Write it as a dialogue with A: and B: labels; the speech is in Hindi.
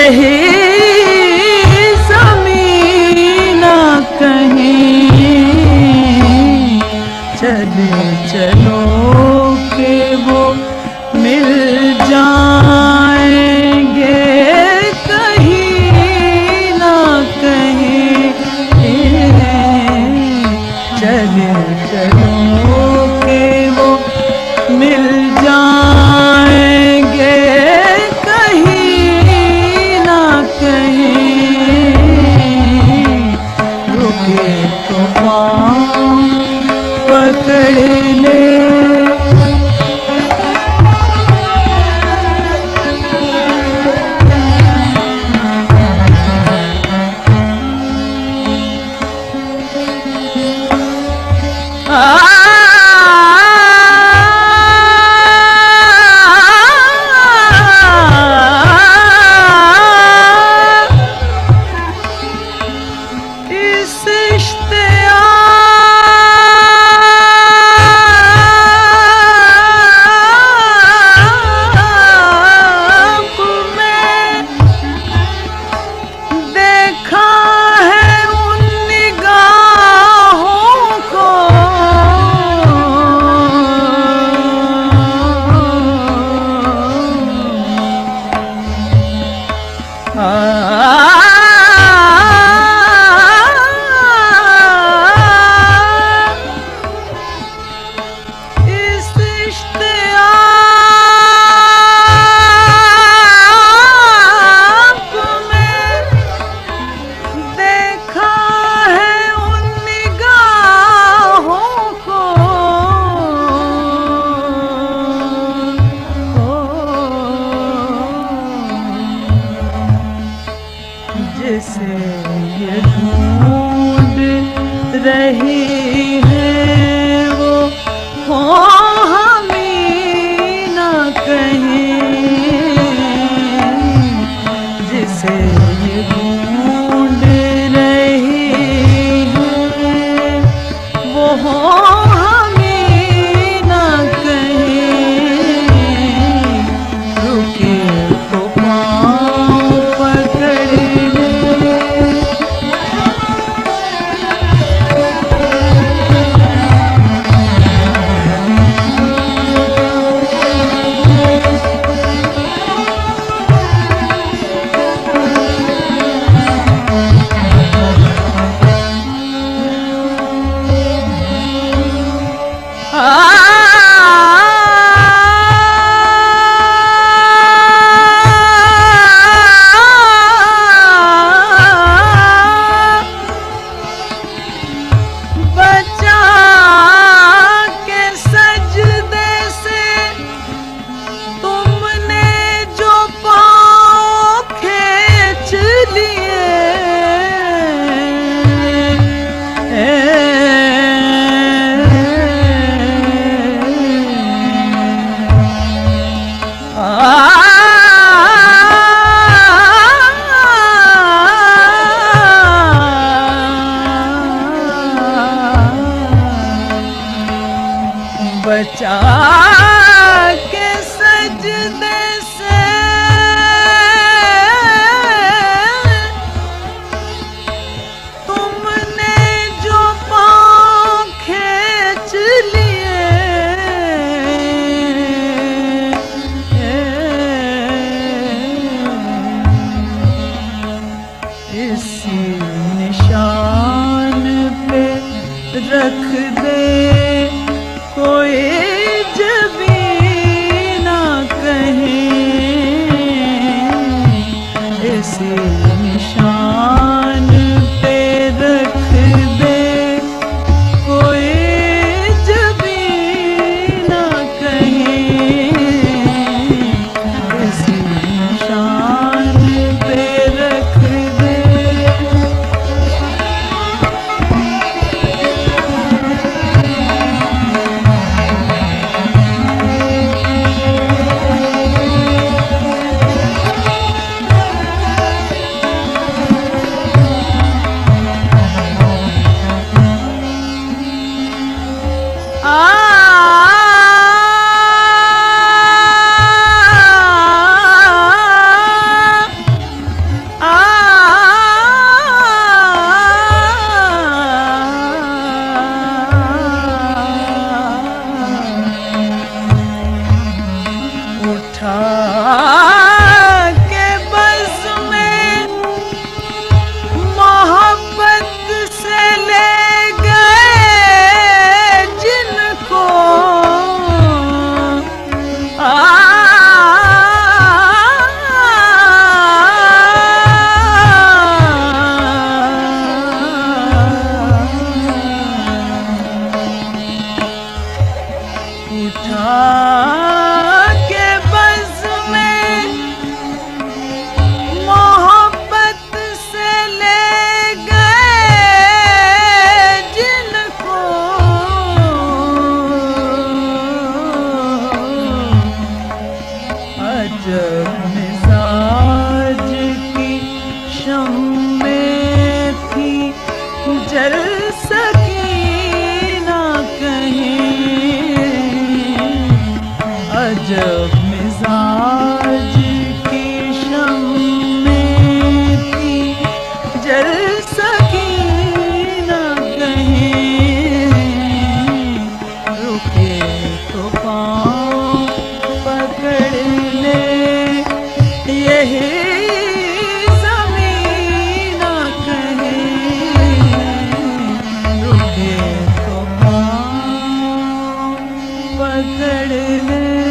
A: रही ज़मीन कहीं, चले चलो के वो मिल जाएंगे कहीं ना कहीं। चले चलो के वो मिल जाएंगे कहीं ना कहीं। रुके तो पाँव पकड़ ले, जिसे ये ढूंढ रही है वो हो हमें ना कहीं। जिसे ये ढूंढ रही है वो हो हमें ना कहीं। रुके तो पाँव पकड़ ले, बचा के सजदे से तुमने जो पाँव खींच लिए। इसी निशान पे रख दे कोई जबी ना कहीं। इसी निशान पे रख दे कोई जबी ना कहीं। इसी निशान पे रख दे। है।